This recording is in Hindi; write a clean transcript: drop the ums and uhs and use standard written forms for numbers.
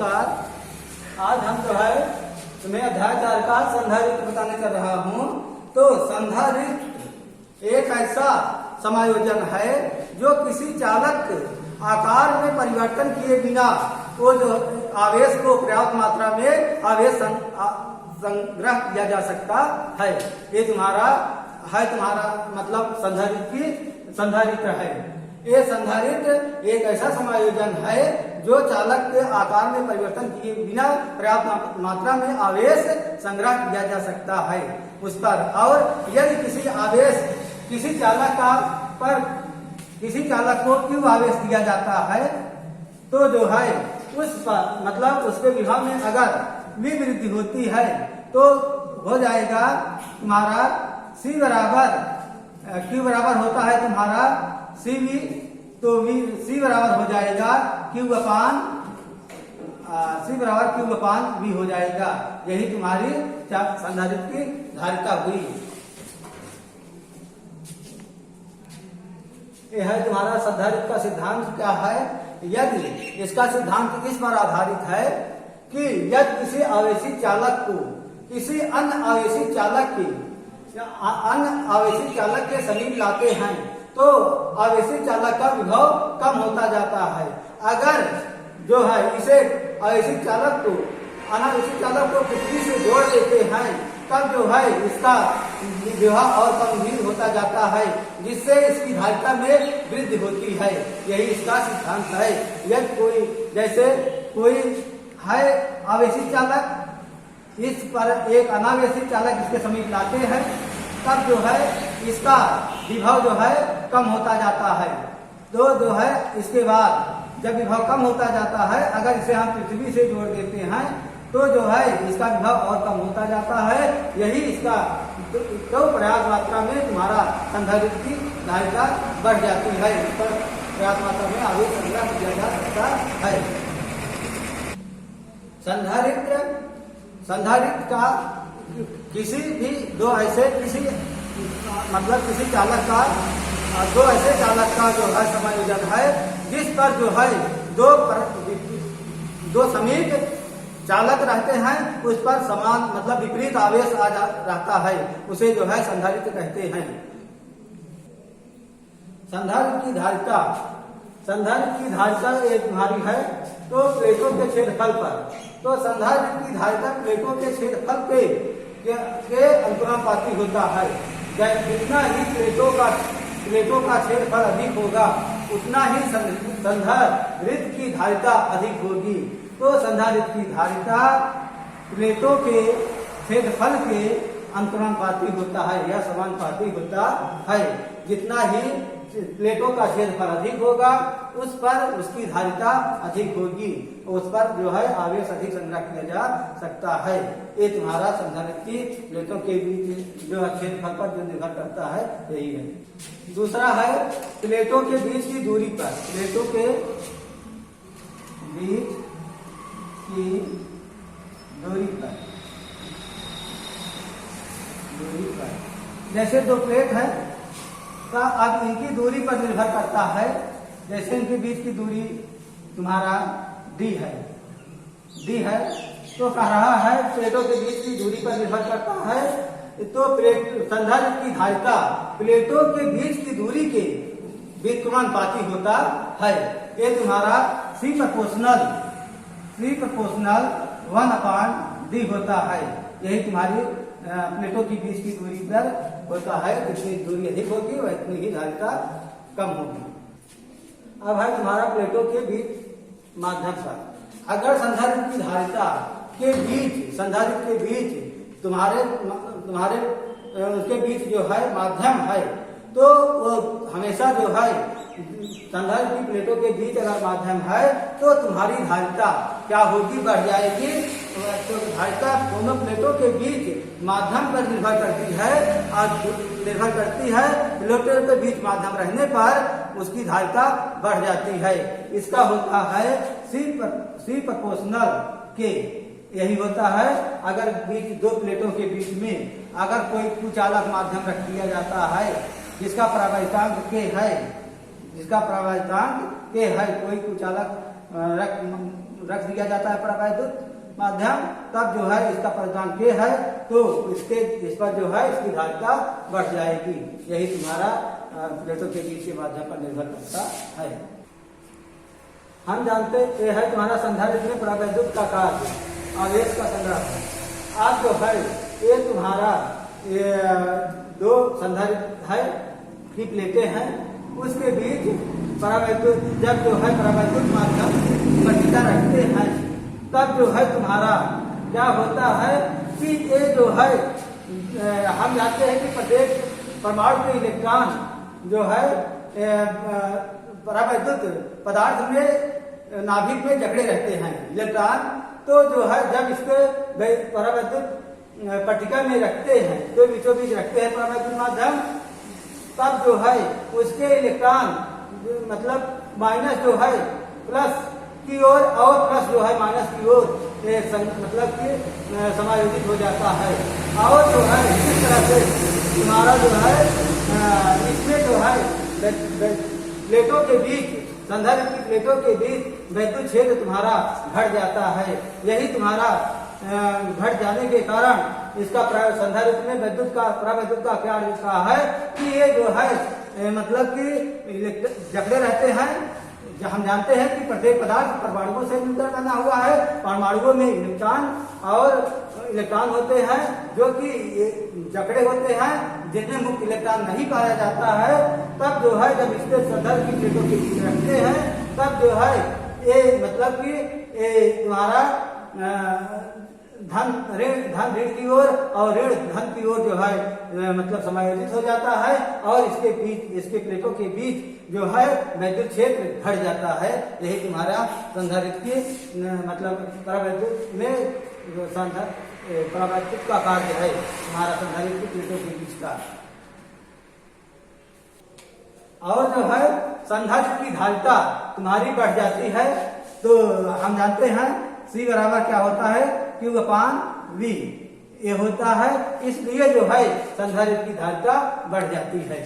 नमस्कार। आज हम जो है तुम्हें अध्याय 4 का संधारित्र बताने कर रहा हूँ। तो संधारित्र एक ऐसा समायोजन है जो किसी चालक आकार में परिवर्तन किए बिना वो जो आवेश को पर्याप्त मात्रा में आवेश संग्रह किया जा सकता है। ये तुम्हारा मतलब संधारित्र है। ये संधारित्र एक ऐसा समायोजन है जो चालक के आकार में परिवर्तन किए बिना पर्याप्त मात्रा में आवेश संग्रह किया जा सकता है उस पर। और यदि किसी चालक को क्यों आवेश दिया जाता है तो जो है उस पर मतलब उसके विभव में अगर वृद्धि होती है तो हो जाएगा तुम्हारा C बराबर Q बराबर होता है तुम्हारा CV, तो C बराबर हो जाएगा Q अपान V हो जाएगा। यही तुम्हारी संधारित्र की धारिता हुई। यह है तुम्हारा संधारित्र का सिद्धांत क्या है। यदि इसका सिद्धांत इस पर आधारित है कि यदि किसी आवेशी चालक को किसी अन्य आवेशी चालक के समीप लाते हैं तो आवेशी चालक का विभव कम होता जाता है। अगर जो है इसे आवेशी चालक को अनावेशी चालक को पृथ्वी से जोड़ देते हैं तब जो है इसका विभव और कम भी होता जाता है, जिससे इसकी धारिता में वृद्धि होती है। यही इसका सिद्धांत है। यदि कोई है आवेशी चालक, इस पर एक अनावेशी चालक इसके समीप लाते हैं तब जो है इसका विभव जो है कम होता जाता है। तो जो है इसके बाद जब विभव कम होता जाता है, अगर इसे हम पृथ्वी से जोड़ देते हैं तो जो है इसका विभव और कम होता जाता है। यही इसका तो पर्याप्त मात्रा में तुम्हारा संधारित्र की धारिता बढ़ जाती है। इस पर पर्याप्त मात्रा में आवेश संग्रह किया जा सकता है। संधारित्र का किसी भी किसी चालक का दो ऐसे चालक का जो है समायोजन है जिस पर जो है दो समीप चालक रहते हैं, उस पर समान मतलब विपरीत आवेश रहता है, उसे जो है संधारित्र कहते हैं। संधारित्र की धारिता एक तुम्हारी है तो प्लेटों के क्षेत्रफल पर। तो संधारित्र की धारिता प्लेटों के क्षेत्रफल के अनुपाती होता है। जितना ही प्लेटों का क्षेत्रफल अधिक होगा उतना ही संधारित्र की धारिता अधिक होगी। तो संधारित्र की धारिता प्लेटों के क्षेत्रफल के अनुपाती होता है या समानुपाती होता है। जितना ही प्लेटों का क्षेत्रफल अधिक होगा उस पर उसकी धारिता अधिक होगी, उस पर जो है आवेश अधिक संग्रह किया जा सकता है। ये तुम्हारा संधारित्र की प्लेटों के बीच जो क्षेत्रफल पर जो निर्भर करता है यही है। दूसरा है प्लेटों के बीच की दूरी पर। प्लेटों के बीच की दूरी पर जैसे दो प्लेट है तो अब इनकी दूरी पर निर्भर करता है। जैसे इनके बीच की दूरी तुम्हारा D है तो कह रहा है प्लेटों के बीच की दूरी पर निर्भर करता है। तो संधारित्र की धारिता प्लेटों के बीच की दूरी के व्युत्क्रमानुपाती होता है। ये तुम्हारा C प्रोपोर्शनल 1/D होता है। यही तुम्हारी प्लेटों के बीच की दूरी पर होता है। जितनी दूरी अधिक होगी वह इतनी ही धारिता कम होगी। अब है तुम्हारा प्लेटों के बीच माध्यम पर। अगर संधारित्र की धारिता के बीच तुम्हारे उसके बीच जो है माध्यम है तो वो हमेशा जो है संधारित्र की प्लेटों के बीच अगर माध्यम है तो तुम्हारी धारिता क्या होगी, बढ़ जाएगी। तो धारिता दोनों प्लेटों के बीच माध्यम पर निर्भर करती है। प्लेटों के बीच माध्यम रहने पर उसकी धारिता बढ़ जाती है। इसका होता है C प्रोपोर्शनल K। यही होता है अगर दो प्लेटों के बीच में अगर कोई कुचालक माध्यम रख दिया जाता है जिसका प्रवाहितांक K है, कोई कुचालक रख दिया जाता है परावैद्युत माध्यम, तब जो है इसका परिणाम के है तो इस पर जो है इसकी धारिता बढ़ जाएगी। यही तुम्हारा प्लेटों के बीच के माध्यम पर निर्भर करता है। हम जानते ये है तुम्हारा संधारित्र में परावैद्युत का कार्य आवेश का संग्रह। आज जो है ये तुम्हारा ये दो संधारित्र है की प्लेटें हैं, उसके बीच परावैद्युत जब जो है परावैद्युत माध्यम पट्टिका रखते हैं तब जो है तुम्हारा क्या होता है कि ये जो है हम जानते हैं कि प्रत्येक परमाणु के इलेक्ट्रॉन जो है परावैद्युत पदार्थ में नाभिक में जकड़े रहते हैं इलेक्ट्रॉन। तो जो है जब इसको परावैद्युत पट्टिका में रखते हैं तो बीचों बीच रखते हैं परावैद्युत माध्यम, तब जो है उसके इलेक्ट्रॉन मतलब माइनस जो है प्लस की ओर और प्लस जो है माइनस की ओर मतलब कि समायोजित हो जाता है। और जो है इस तरह से तुम्हारा जो है इसमें जो है प्लेटों के बीच संधारित्र की प्लेटों के बीच वैद्युत क्षेत्र तुम्हारा घट जाता है। यही तुम्हारा घट जाने के कारण इसका संधारित्र में परावैद्युत का क्या लिखा है कि ये जो है मतलब कि जकड़े रहते हैं। हम जानते हैं कि प्रत्येक पदार्थ परमाणुओं से मिलकर बना हुआ है। परमाणुओं में इलेक्ट्रॉन होते हैं जो कि जकड़े होते हैं, जिनमें मुक्त इलेक्ट्रॉन नहीं पाया जाता है। तब जो है जब इसके संधारित्र की प्लेटों के बीच रखते हैं तब जो है ये मतलब कि तुम्हारा धन ऋण की ओर और ऋण धन की ओर जो है मतलब समायोजित हो जाता है और इसके प्लेटों के बीच जो है वैद्युत क्षेत्र घट जाता है। यही तुम्हारा संधारित्र की मतलब परावैद्युत में परावैद्युत का कार्य है तुम्हारा संधारित्र की प्लेटों के बीच का। और जो है संधारित्र की धारिता तुम्हारी बढ़ जाती है तो हम जानते हैं C बराबर क्या होता है Q/V ये होता है, इसलिए जो है संधारित्र की धारिता बढ़ जाती है।